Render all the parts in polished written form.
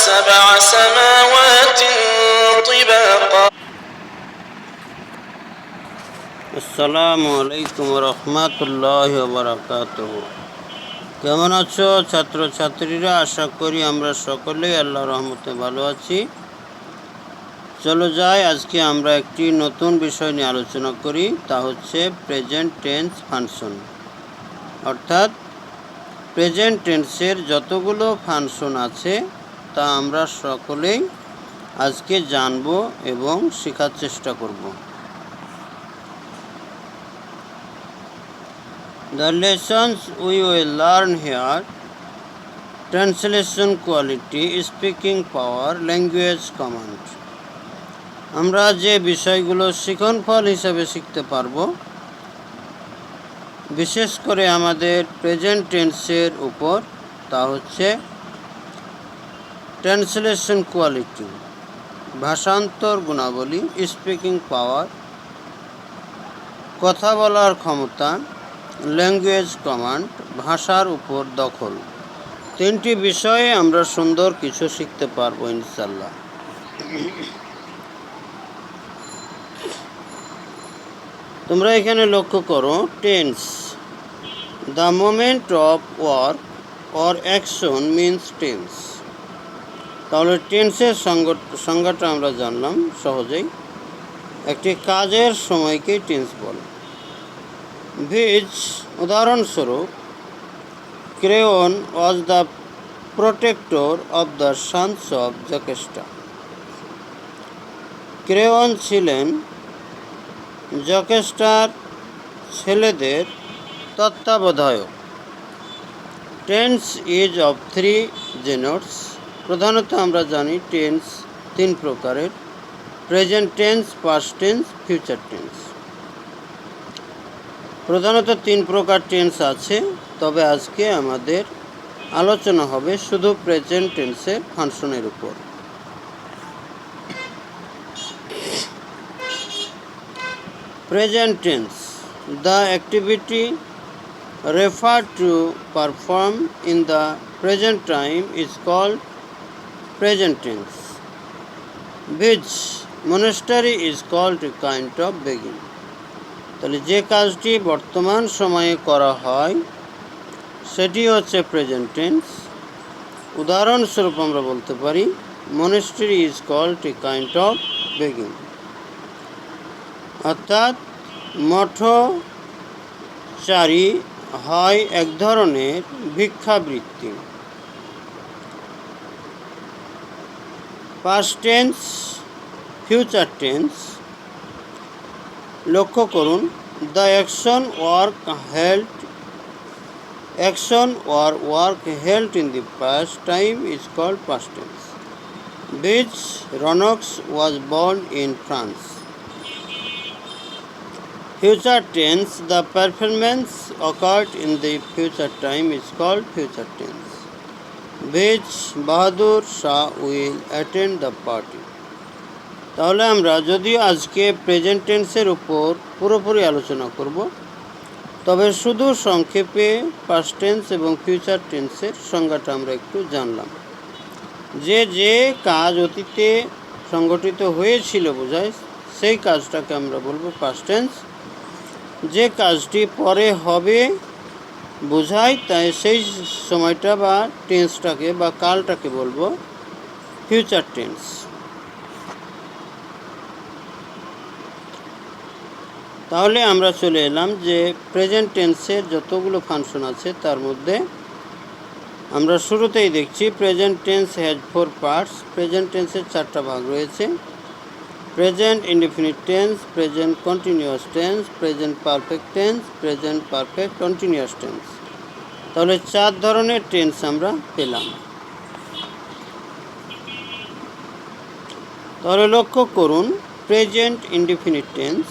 سبع سماوات طباقا আসসালামু আলাইকুম রহমতুল্লাহি ওয়া বারাকাতুহু। কেমন আছো ছাত্রছাত্রীরা? আশা করি আমরা সকলেই আল্লাহর রহমতে ভালো আছি। চলো যাই, আজকে আমরা একটি নতুন বিষয় নিয়ে আলোচনা করি, তা হচ্ছে প্রেজেন্ট টেন্স ফাংশন। অর্থাৎ প্রেজেন্ট টেন্সের যতগুলো ফাংশন আছে তা আমরা সকলেই আজকে জানব এবং শেখার চেষ্টা করব। The lessons we will learn here: translation quality, speaking power, language command. আমরা যে বিষয়গুলো শিক্ষণফল হিসাবে শিখতে পারব, বিশেষ করে আমাদের প্রেজেন্ট টেন্সের উপর, তা হচ্ছে ট্রান্সলেশন কোয়ালিটি, ভাষান্তর গুণাবলী, স্পিকিং পাওয়ার, কথা বলার ক্ষমতা, ল্যাঙ্গুয়েজ কমান্ড, ভাষার উপর দখল। তিনটি বিষয়ে আমরা সুন্দর কিছু শিখতে পারবো ইনশাল্লাহ। তোমরা এখানে লক্ষ্য করো, tense, the moment of work or action means tense. তাহলে টেন্সের সংজ্ঞাটা আমরা জানলাম সহজেই। একটি কাজের সময়কে টেন্স বলে। ভিজ, উদাহরণস্বরূপ, Creon was the protector of the sons of Jocasta. Creon ছিলেন জকেস্টার ছেলেদের তত্ত্বাবধায়ক। Tense is of three genres. প্রধানত আমরা জানি টেন্স তিন প্রকারের: present tense, past tense, future tense. প্রধানত তিন প্রকার টেন্স আছে, তবে আজকে আমাদের আলোচনা হবে শুধু প্রেজেন্ট টেন্সের ফাংশনের উপর। Present tense, the activity referred to perform in the present time is called present tense. Which monastery is called a kind of begging. তাহলে যে কাজটি বর্তমান সময়ে করা হয় সেটি হচ্ছে প্রেজেন্ট টেন্স। উদাহরণস্বরূপ আমরা বলতে পারি, monastery is called a kind of begging. অর্থাৎ মঠচারী হয় এক ধরনের ভিক্ষাবৃত্তি। পাস্ট টেন্স, ফিউচার টেন্স, লক্ষ্য করুন, the action or work held in the past time is called past tense. Which Ronox was born in France. Future tense, the performance occurred in the future time is called future tense. Which Bahadur Shah will attend the party. তাহলে আমরা যদিও আজকে present টেন্সের উপর পুরোপুরি আলোচনা করব, তবে শুধু সংক্ষেপে পাস্ট টেন্স এবং ফিউচার টেন্সের সংজ্ঞাটা আমরা একটু জানলাম। যে কাজ অতীতে সংগঠিত হয়েছিল বোঝায়, সেই কাজটাকে আমরা বলবো পাস্ট টেন্স। যে কাজটি পরে হবে বোঝায়, তাই সেই সময়টা বা টেন্সটাকে বা কালটাকে বলবো ফিউচার টেন্স। তাহলে আমরা চলে এলাম যে প্রেজেন্ট টেন্সের যতগুলো ফাংশন আছে তার মধ্যে আমরা শুরুতেই দেখছি present tense has 4 parts. Present টেন্সের 4টা ভাগ রয়েছে: present indefinite tense, present continuous tense, present perfect tense, present perfect continuous tense. তাহলে 4 ধরনের টেন্স আমরা পেলাম। তাহলে লক্ষ্য করুন, present indefinite tense,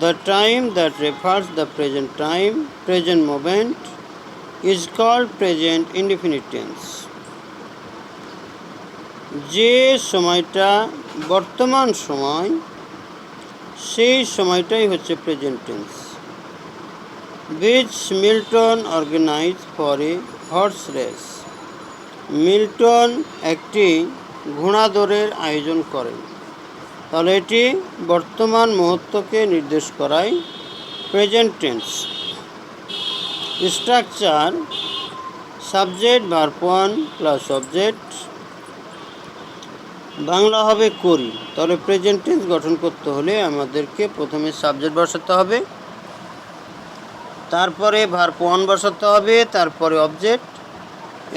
the time that refers the present time, present moment, is called present indefinite tense. যে সময়টা বর্তমান সময়, সেই সময়টাই হচ্ছে present tense. which Milton organized for a horse race. Milton একটি ঘোড়া দৌড়ের আয়োজন করেন। তাহলে এটি বর্তমান মুহূর্তকে নির্দেশ করায় present tense. Structure subject verb 1 plus object, Bangla হবে করি। তাহলে প্রেজেন্ট টেন্স গঠন করতে হলে আমাদেরকে প্রথমে সাবজেক্ট বসাতে হবে, তারপরে ভার্ব 1 বসাতে হবে, তারপরে অবজেক্ট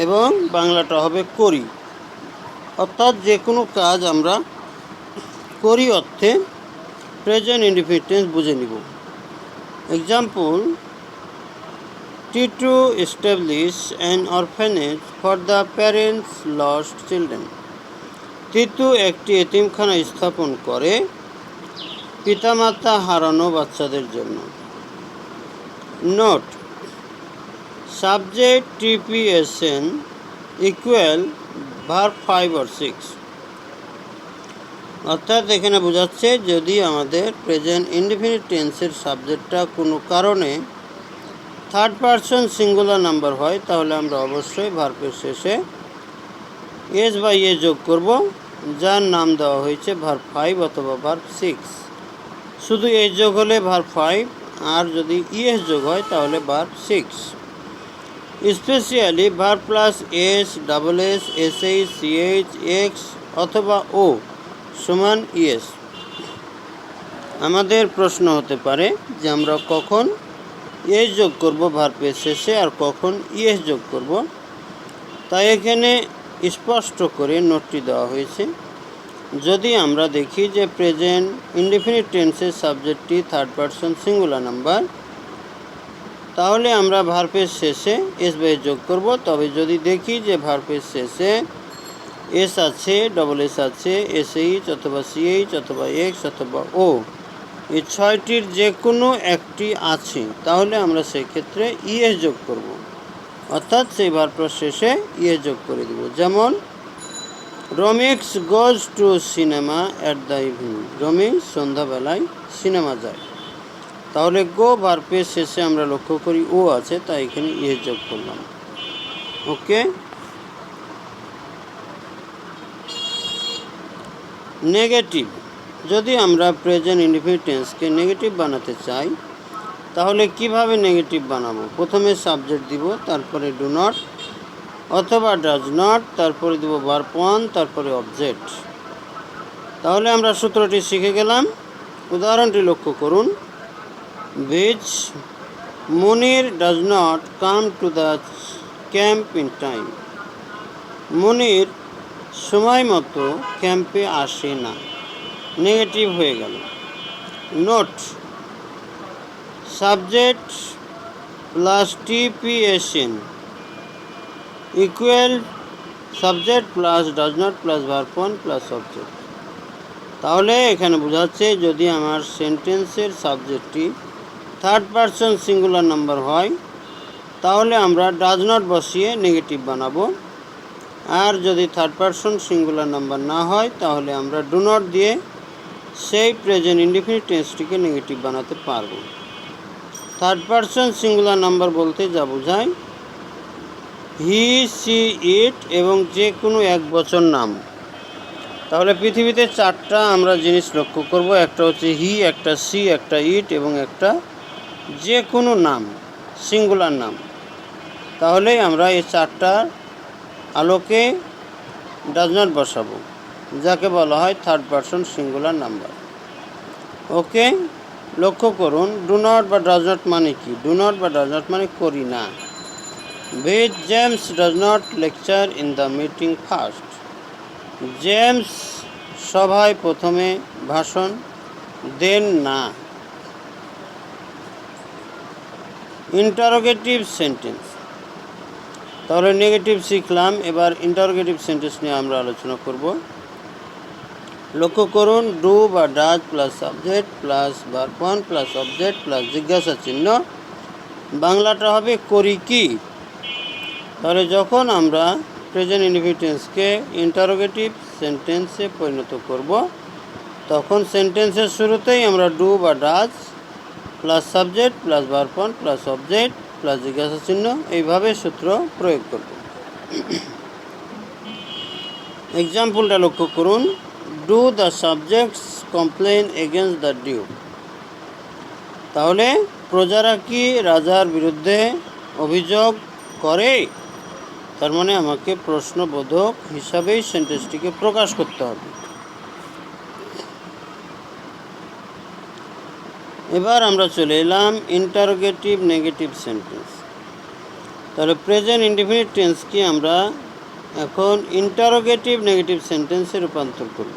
এবং বাংলাটা হবে করি। অর্থাৎ যে কোনো কাজ আমরা করি অর্থে প্রেজেন্ট ইনডিফিনিট টেন্স বুঝে নিব। Example, Titu establish an orphanage for the parents lost children. Titu একটি এতিমখানা স্থাপন করে পিতামাতা হারানো বাচ্চাদের জন্য। Note, subject TPSN equal verb 5 or 6। অর্থাৎ এখানে বোঝাচ্ছে যদি আমাদের প্রেজেন্ট ইনডিফিনিট টেন্সের সাবজেক্টটা কোনো কারণে থার্ড পারসন সিঙ্গুলার নাম্বার হয় তাহলে আমরা অবশ্যই ভার্বের শেষে এস বা এ যোগ করব, যার নাম দেওয়া হয়েছে ভার্ব 5 অথবা ভার্ব 6। শুধু এস যোগ হলে ভার্ব 5, আর যদি ইএস যোগ হয় তাহলে verb 6। Specially verb plus S, double S, SH, CH, X অথবা ও সমান ইএস। আমাদের প্রশ্ন হতে পারে যে আমরা কখন এস যোগ করব ভার্বের শেষে আর কখন ইএস যোগ করব। তাই এখানে স্পষ্ট করে নোটটি দেওয়া হয়েছে। যদি আমরা দেখি যে প্রেজেন্ট ইনডিফিনিট টেন্সের সাবজেক্টটি থার্ড পারসন সিঙ্গুলার নাম্বার, তাহলে আমরা ভার্বের শেষে এস বা এস যোগ করব। তবে যদি দেখি যে ভার্বের শেষে এস আছে, ডবল এস আছে, SH অথবা CH অথবা X অথবা ও, এই ছয়টির যে কোনো একটি আছে, তাহলে আমরা সেই ক্ষেত্রে ইএস যোগ করব। অর্থাৎ সেই ভার্বের শেষে ইএস যোগ করে দেব। যেমন রমিক্স goes to cinema at the evening. রমিক্স সন্ধ্যাবেলায় সিনেমা যায়। তাহলে গো ভার্বের শেষে আমরা লক্ষ্য করি ও আছে, তাই এখানে ইএস যোগ করলাম। ওকে। নেগেটিভ, যদি আমরা প্রেজেন্ট ইনডিফিনিট টেন্সকে নেগেটিভ বানাতে চাই তাহলে কিভাবে নেগেটিভ বানাবো? প্রথমে সাবজেক্ট দিব, তারপরে ডু নট অথবা ডাজ নট, তারপরে দিব ভার্ব 1, তারপরে অবজেক্ট। তাহলে আমরা সূত্রটি শিখে গেলাম। উদাহরণটি লক্ষ্য করুন। Viz Munir does not come to the camp in time. Munir সময় মতো ক্যাম্পে আসে না, নেগেটিভ হয়ে গেল। Note, subject plus TPSN equal subject plus does not plus verb 1 plus object. তাহলে এখানে বোঝাচ্ছে যদি আমার সেন্টেন্সের সাবজেক্টটি থার্ড পারসন সিঙ্গুলার নাম্বার হয় তাহলে আমরা ডাজ নট বসিয়ে নেগেটিভ বানাবো, আর যদি থার্ড পারসন সিঙ্গুলার নাম্বার না হয় তাহলে আমরা ডু নট দিয়ে সেই প্রেজেন্ট ইনডিফিনিট টেন্সটিকে নেগেটিভ বানাতে পারবো। থার্ড পারসন সিঙ্গুলার নাম্বার বলতে যা বোঝায় হি, সি, ইট এবং যে কোনো এক বচন নাম। তাহলে পৃথিবীতে 4টা আমরা জিনিস লক্ষ্য করব। একটা হচ্ছে হি, একটা সি, একটা ইট এবং একটা যে কোনো নাম, সিঙ্গুলার নাম। তাহলে আমরা এই 4টার আলোকে ডাজ নট বসাবো, যাকে বলা হয় থার্ড পারসন সিঙ্গুলার নাম্বার। ওকে, লক্ষ্য করুন ডু নট বা ডাজ নট মানে কি? ডু নট বা ডাজ নট মানে করি না। Which James does not lecture in the meeting first. James সভায় প্রথমে ভাষণ দেন না। ইন্টারোগেটিভ সেন্টেন্স, তাহলে নেগেটিভ শিখলাম, এবার ইন্টারোগেটিভ সেন্টেন্স নিয়ে আমরা আলোচনা করব। লক্ষ্য করুন ডু বা does plus subject plus verb 1 plus object plus জিজ্ঞাসা চিহ্ন, বাংলাটা হবে করি কি। তাহলে যখন আমরা প্রেজেন্ট ইনডিফিনিট টেন্সকে ইন্টারোগেটিভ সেন্টেন্সে পরিণত করব তখন সেন্টেন্সের শুরুতেই আমরা ডু বা does plus subject plus verb 1 plus object plus জিজ্ঞাসা চিহ্ন এইভাবে সূত্র প্রয়োগ করব। এক্সাম্পলটা লক্ষ্য করুন। Do the subjects complain against the Duke. তাহলে প্রজারা কি রাজার বিরুদ্ধে অভিযোগ করে? তার মানে আমাকে প্রশ্নবোধক হিসাবেই সেন্টেন্সটিকে প্রকাশ করতে হবে। এবার আমরা চলে এলাম ইন্টারোগেটিভ নেগেটিভ সেন্টেন্স। তাহলে প্রেজেন্ট ইনডিফিনিট টেন্সকে আমরা এখন ইন্টারোগেটিভ নেগেটিভ সেন্টেন্সে রূপান্তর করব।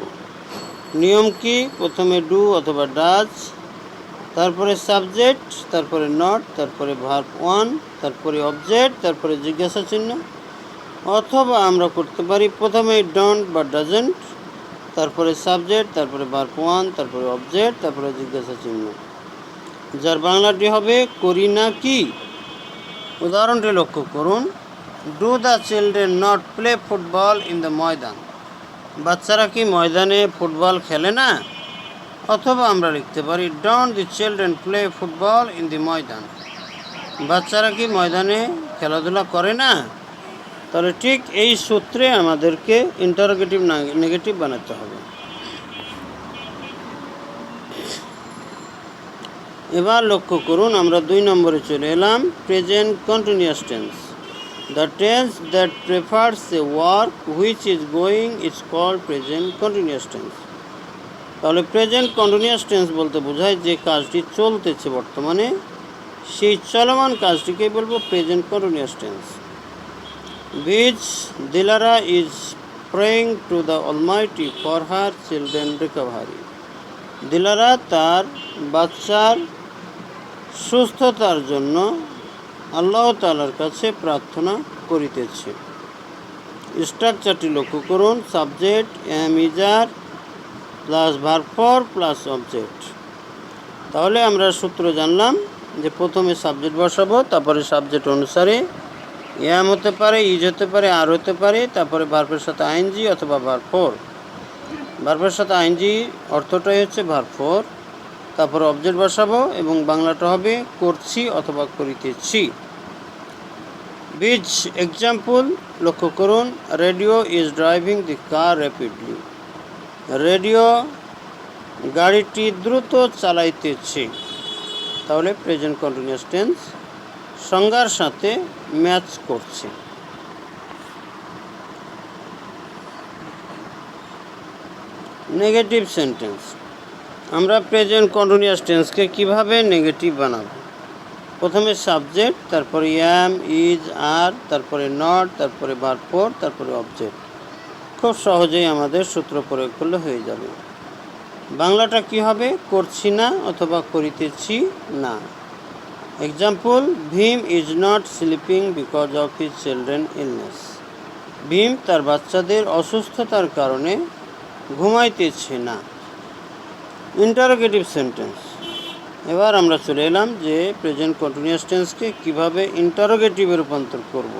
নিয়ম কি? প্রথমে ডু অথবা ডাজ, তারপরে সাবজেক্ট, তারপরে নট, তারপরে ভার্ব ওয়ান, তারপরে অবজেক্ট, তারপরে জিজ্ঞাসা চিহ্ন। অথবা আমরা করতে পারি প্রথমে ডোন্ট বা ডাজেন্ট, তারপরে সাবজেক্ট, তারপরে ভার্ব ওয়ান, তারপরে অবজেক্ট, তারপরে জিজ্ঞাসা চিহ্ন। যার বাংলাটি হবে করি না কি। উদাহরণটি লক্ষ্য করুন। Do the children not play football in the maidan. বাচ্চারা কি ময়দানে ফুটবল খেলে না? অথবা আমরা লিখতে পারি don't the children play football in the maidan. বাচ্চারা কি ময়দানে খেলাধুলা করে না? তাহলে ঠিক এই সূত্রে আমাদেরকে ইন্টারোগেটিভ নেগেটিভ বানাতে হবে। এবার লক্ষ্য করুন, আমরা 2 নম্বরে চলে এলাম, present continuous tense. The tense that prefers a work which is going is called present continuous tense. তাহলে প্রেজেন্ট কন্টিনিউয়াস টেন্স বলতে বোঝায় যে কাজটি চলতেছে বর্তমানে, সেই চলমান কাজটিকেই বলবো present continuous tense. which Dilara is praying to the Almighty for her children recovery. Dilara তার বাচ্চার সুস্থতার জন্য আল্লাহ তাআলার কাছে প্রার্থনা করিতেছে। স্ট্রাকচারটি লক্ষ্য করুন। Subject M ইজার plus verb four plus object. তাহলে আমরা সূত্র জানলাম যে প্রথমে সাবজেক্ট বসাবো, তারপরে সাবজেক্ট অনুসারে এম হতে পারে, ইজ হতে পারে, আর হতে পারে, তারপরে ভার্বের সাথে আইএনজি অথবা ভার্ব ফর। ভার্বের সাথে আইএনজি অর্থটাই হচ্ছে ভার্ব ফর। তারপরে অবজেক্ট বসাবো এবং বাংলাটা হবে করছি অথবা করিতেছি। বিচ এক্সাম্পল লক্ষ্য করুন। Radio is driving the car rapidly. Radio গাড়িটি দ্রুত চালাইতেছে। তাহলে প্রেজেন্ট কন্টিনিউয়াস টেন্স সংজ্ঞার সাথে ম্যাচ করছে। Negative sentence. আমরা প্রেজেন্ট কন্টিনিউয়াস টেন্সকে কিভাবে নেগেটিভ বানাবো? প্রথমে সাবজেক্ট, তারপরে এম, ইজ, আর, তারপরে নট, তারপরে ভার্ব ফর, তারপরে অবজেক্ট। খুব সহজেই আমাদের সূত্র প্রয়োগ করলে হয়ে যাবে। বাংলাটা কি হবে? করছি না অথবা করিতেছি না। Example, Bhim is not sleeping because of his children illness. Bhim তার বাচ্চাদের অসুস্থতার কারণে ঘুমাইতেছে না। Interrogative sentence. এবার আমরা চলে এলাম যে প্রেজেন্ট কন্টিনিউয়াস টেন্সকে কীভাবে ইন্টারোগেটিভে রূপান্তর করব।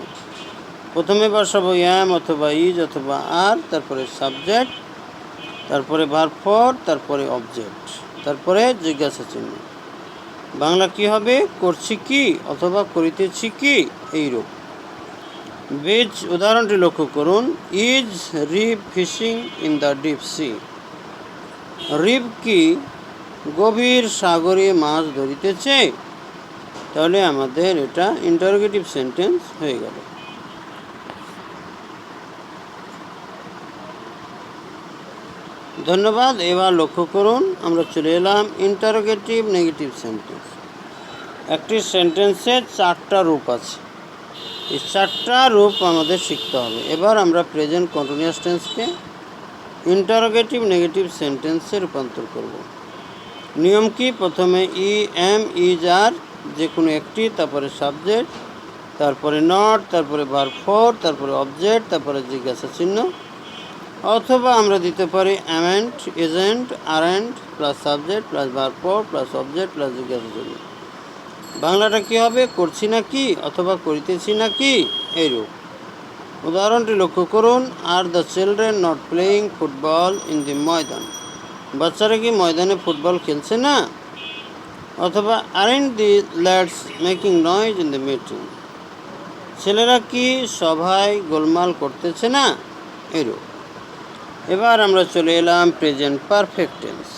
প্রথমে বসাবো এম অথবা ইজ অথবা আর, তারপরে সাবজেক্ট, তারপরে ভার্ব ফর, তারপরে অবজেক্ট, তারপরে জিজ্ঞাসা চিহ্ন। বাংলা কি হবে? করছি কি অথবা করিতেছি কি, এইরূপ। বিচ উদাহরণটি লক্ষ্য করুন। ইজ রিব fishing in the deep sea. রিব কি গভীর সাগরে মাছ ধরিতেছে? তাহলে আমাদের এটা ইন্টারোগেটিভ সেন্টেন্স হয়ে গেল। ধন্যবাদ। এবার লক্ষ্য করুন, আমরা চলে এলাম ইন্টারোগেটিভ নেগেটিভ সেন্টেন্স। একটি সেন্টেন্সের 4টা রূপ আছে। এই 4টা রূপ আমাদের শিখতে হবে। এবার আমরা প্রেজেন্ট কন্টিনিউয়াস টেন্সকে ইন্টারোগেটিভ নেগেটিভ সেন্টেন্সে রূপান্তর করব। নিয়ম কি? প্রথমে ই, এম, ইজ, আর যে কোনো একটি, তারপরে সাবজেক্ট, তারপরে নট, তারপরে ভার্ব ফর, তারপরে অবজেক্ট, তারপরে জিজ্ঞাসা চিহ্ন। অথবা আমরা দিতে পারি amn't, isn't, aren't plus subject plus verb four plus object plus জিজ্ঞাসা চিহ্ন। বাংলাটা কি হবে? করছি না কি অথবা করিতেছি না কি, এইরূপ। উদাহরণটি লক্ষ্য করুন। Are the children not playing football in the maidan. বাচ্চারা কি ময়দানে ফুটবল খেলছে না? অথবা aren't the lads making noise in the meeting. ছেলেরা কি সভায় গোলমাল করতেছে না, এরূপ। এবার আমরা চলে এলাম present perfect tense.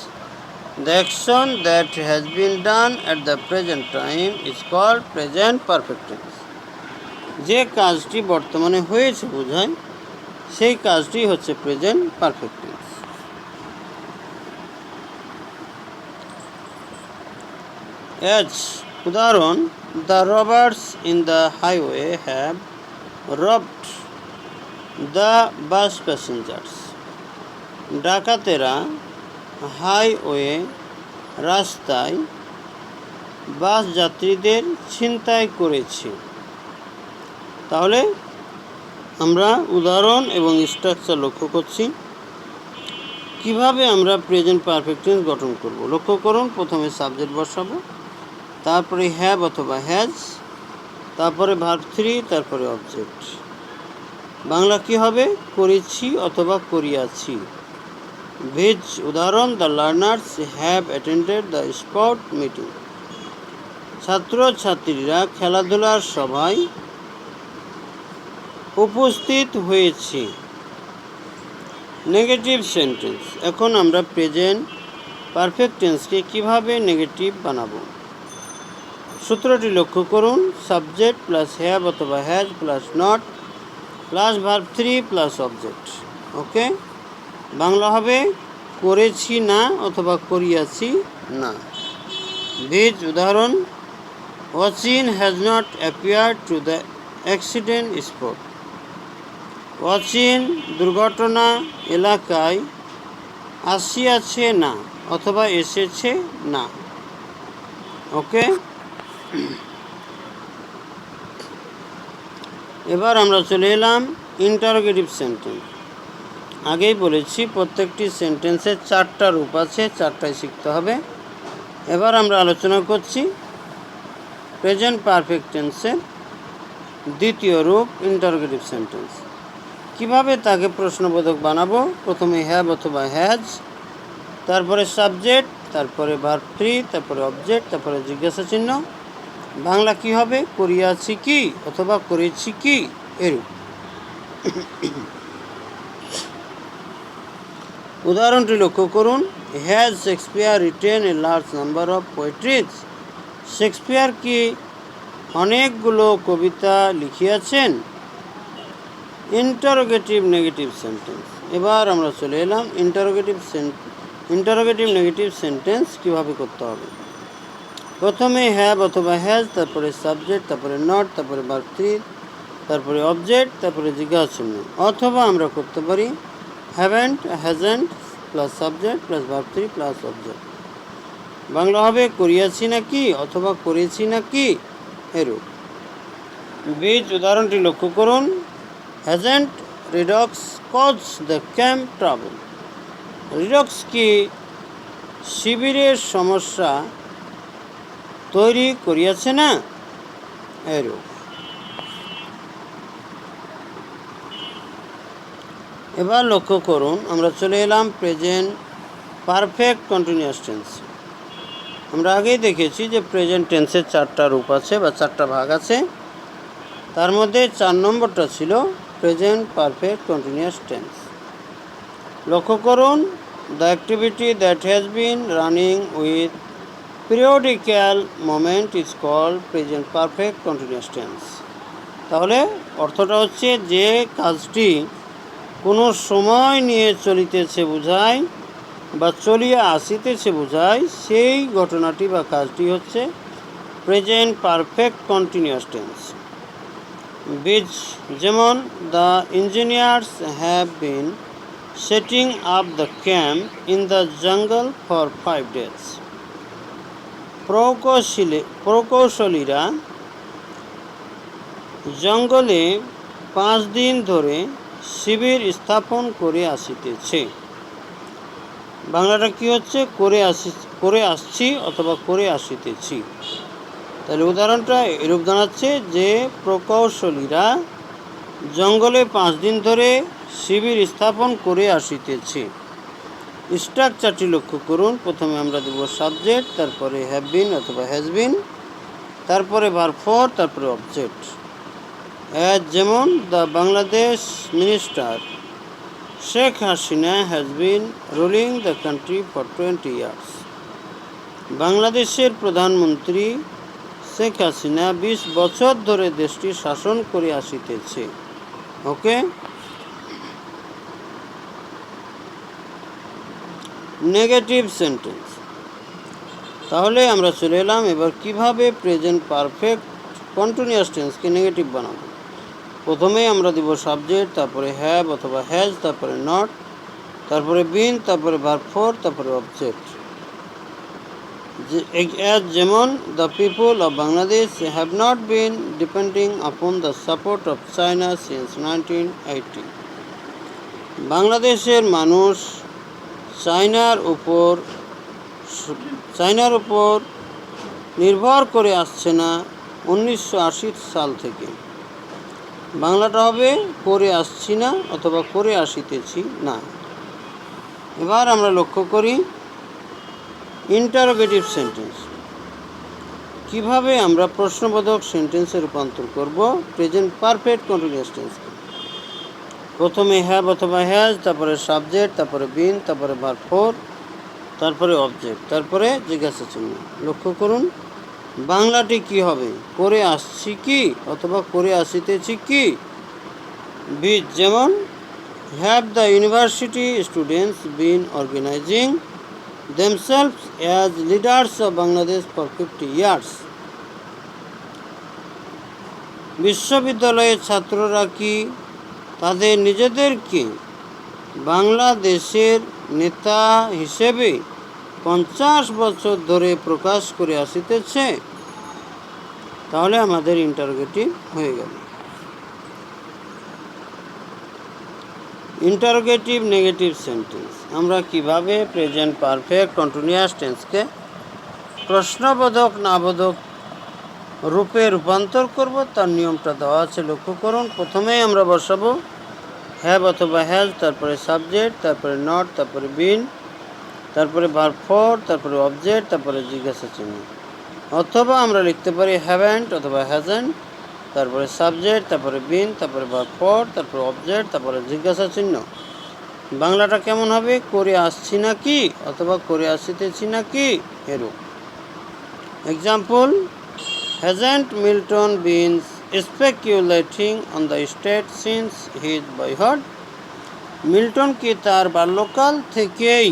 The action that has been done at the present time is called present perfect tense. যে কাজটি বর্তমানে হয়েছে বোঝায় সেই কাজটি হচ্ছে প্রেজেন্ট পারফেক্ট টেন্স। উদাহরণ, the robbers in the highway have robbed the bus passengers. ডাকাতেরা হাইওয়ে রাস্তায় বাস যাত্রীদের ছিনতাই করেছে। তাহলে আমরা উদাহরণ এবং স্ট্রাকচার লক্ষ্য করছি। কিভাবে আমরা প্রেজেন্ট পারফেক্ট টেন্স গঠন করব লক্ষ্য করুন। প্রথমে সাবজেক্ট বসাবো, তারপরে হ্যাভ অথবা হ্যাজ, তারপরে ভার্ব 3, তারপরে অবজেক্ট। বাংলা কি হবে? করেছি অথবা করিয়াছি। ভিজ উদাহরণ, the learners have attended the sport meeting. ছাত্র ছাত্রীরা খেলাধুলার সভায় উপস্থিত হয়েছে। Negative sentence. এখন আমরা প্রেজেন্ট পারফেক্ট টেন্সকে কীভাবে নেগেটিভ বানাবো সূত্রটি লক্ষ্য করুন। সাবজেক্ট প্লাস হ্যাভ অথবা has plus not plus verb 3 plus object. Okay, Bangla হবে করেছি না অথবা করিয়াছি না। ভিজ উদাহরণ, ওয়াচিন has not appeared to the accident spot. ওয়াচিন দুর্ঘটনা এলাকায় আসিয়াছে না অথবা এসেছে না। ওকে, এবার আমরা চলে এলাম ইন্টারোগেটিভ সেন্টেন্স। আগেই বলেছি প্রত্যেকটি সেন্টেন্সের 4টা রূপ আছে, 4টাই শিখতে হবে। এবার আমরা আলোচনা করছি প্রেজেন্ট পারফেক্ট টেন্সের দ্বিতীয় রূপ ইন্টারোগেটিভ সেন্টেন্স। কিভাবে তাকে প্রশ্নবোধক বানাবো? প্রথমে হ্যাভ অথবা হ্যাজ, তারপরে সাবজেক্ট, তারপরে ভার্ব 3, তারপরে অবজেক্ট, তারপরে জিজ্ঞাসা চিহ্ন। বাংলা কি হবে? করিয়াছি কি অথবা করেছি কি, এরূপ। উদাহরণটি লক্ষ্য করুন। Has Shakespeare written a large number of poetries. Shakespeare কি অনেকগুলো কবিতা লিখিয়াছেন? Interrogative negative sentence. এবার আমরা চলে এলাম ইন্টারোগেটিভ নেগেটিভ সেন্টেন্স কীভাবে করতে হবে। প্রথমে হ্যাভ অথবা হ্যাজ, তারপরে সাবজেক্ট, তারপরে নট, তারপরে ভার্ব 3, তারপরে অবজেক্ট, তারপরে জিজ্ঞাসা চিহ্ন। অথবা আমরা করতে পারি haven't hasn't plus subject plus verb 3 plus object. Bangla হবে করিয়াছি নাকি অথবা করেছি নাকি, এরূপ। বীজ উদাহরণটি লক্ষ্য করুন। হ্যাজেন্ট রিডক্স কজ দ্য ক্যাম্প ট্রাভেল। রিডক্স কি শিবিরের সমস্যা তৈরি করিয়াছে না, এরূপ। এবার লক্ষ্য করুন, আমরা চলে এলাম প্রেজেন্ট পারফেক্ট কন্টিনিউয়াস টেন্স। আমরা আগেই দেখেছি যে প্রেজেন্ট টেন্সের 4টা রূপ আছে বা 4টা ভাগ আছে। তার মধ্যে 4 নম্বরটা ছিল প্রেজেন্ট পারফেক্ট কন্টিনিউয়াস টেন্স। লক্ষ্য করুন, the activity that has been running with periodical moment is called present perfect continuous tense. তাহলে অর্থটা হচ্ছে যে কাজটি কোনো সময় নিয়ে চলিতেছে বোঝায় বা চলিয়া আসিতেছে বোঝায়, সেই ঘটনাটি বা কাজটি হচ্ছে প্রেজেন্ট পারফেক্ট কন্টিনিউয়াস টেন্স। বীজ যেমন, the engineers have been setting up the camp in the jungle for 5 days। প্রকৌশলীরা জঙ্গলে 5 দিন ধরে শিবির স্থাপন করে আসিতেছে। বাংলাটা কি হচ্ছে? করে আসছি অথবা করে আসিতেছি। তাহলে উদাহরণটা এরূপ দাঁড়াচ্ছে যে প্রকৌশলীরা জঙ্গলে 5 দিন ধরে শিবির স্থাপন করে আসিতেছে। স্ট্রাকচারটি লক্ষ্য করুন। প্রথমে আমরা দেব সাবজেক্ট, তারপরে হ্যাভ বিন অথবা হ্যাজ বিন, তারপরে ভার্ব 4, তারপরে অবজেক্ট। যেমন, the Bangladesh minister Sheikh Hasina has been ruling the country for 20 years. বাংলাদেশের প্রধানমন্ত্রী শেখ হাসিনা 20 বছর ধরে দেশটি শাসন করে আসিতেছে। ওকে, নেগেটিভ সেন্টেন্স। তাহলে আমরা চলে এলাম এবার কিভাবে প্রেজেন্ট পারফেক্ট কন্টিনিউয়াস টেন্সকে নেগেটিভ বানাবো। প্রথমেই আমরা দিব সাবজেক্ট, তারপরে হ্যাভ অথবা হ্যাজ, তারপরে নট, তারপরে বিন, তারপরে ভার্ব ফোর, তারপরে অবজেক্ট। যেমন the people of Bangladesh have not been depending upon the support of China since 1980। বাংলাদেশের মানুষ চায়নার উপর নির্ভর করে আসছে না 1980 সাল থেকে। বাংলাটা হবে করে আসছি না অথবা করে আসিতেছি না। এবার আমরা লক্ষ্য করি ইন্টারোগেটিভ সেন্টেন্স। কিভাবে আমরা প্রশ্নবোধক সেন্টেন্সে রূপান্তর করব প্রেজেন্ট পারফেক্ট কন্টিনিউয়াস টেন্সকে। প্রথমে হ্যাভ অথবা হ্যাজ, তারপরে সাবজেক্ট, তারপরে বিন, তারপরে ভার্ব ফোর, তারপরে অবজেক্ট, তারপরে জিজ্ঞাসা চিহ্ন। লক্ষ্য করুন বাংলাটি কি হবে, করে আসছি কি অথবা করে আসিতেছি কি। বিচ যেমন have the university students been organizing themselves as leaders of Bangladesh for 50 years. বিশ্ববিদ্যালয়ের ছাত্ররা কি তাদের নিজেদেরকে বাংলাদেশের নেতা হিসেবে 50 বছর ধরে প্রকাশ করে আসিতেছে। তাহলে আমাদের ইন্টারোগেটিভ হয়ে গেল। ইন্টারোগেটিভ নেগেটিভ সেন্টেন্স আমরা কিভাবে প্রেজেন্ট পারফেক্ট কন্টিনিউয়াস টেন্সকে প্রশ্নবোধক নাবোধক রূপে রূপান্তর করব তার নিয়মটা দেওয়া আছে। লক্ষ্য করুন প্রথমেই আমরা বসাবো হ্যাভ অথবা হ্যাজ, তারপরে সাবজেক্ট, তারপরে নট, তারপরে বিন, তারপরে ভার্ব ফোর, তারপরে অবজেক্ট, তারপরে জিজ্ঞাসা চিহ্ন। অথবা আমরা লিখতে পারি হ্যাভেন্ট অথবা হ্যাজেন্ট, তারপরে সাবজেক্ট, তারপরে বিন, তারপরে ভার্ব ফোর, তারপরে অবজেক্ট, তারপরে জিজ্ঞাসা চিহ্ন। বাংলাটা কেমন হবে, করে আসছি নাকি অথবা করে আসিতেছি নাকি এরূপ। Example hasn't Milton been speculating on the state since his boyhood. Milton কি তার বাল্যকাল থেকেই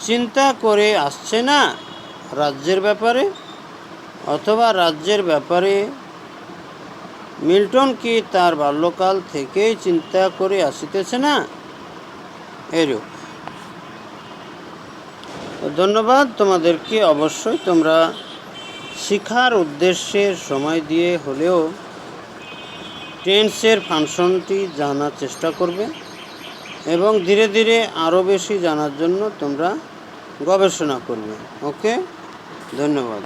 চিন্তা করে আসছে না রাজ্যের ব্যাপারে, অথবা রাজ্যের ব্যাপারে মিল্টন কি তার বাল্যকাল থেকেই চিন্তা করে আসিতেছে না এরূপ। ধন্যবাদ তোমাদেরকে। অবশ্যই তোমরা শিক্ষার উদ্দেশ্যে সময় দিয়ে হলেও টেন্সের ফাংশনটি জানার চেষ্টা করবে এবং ধীরে ধীরে আরও বেশি জানার জন্য তোমরা গবেষণা করবে। ওকে, ধন্যবাদ।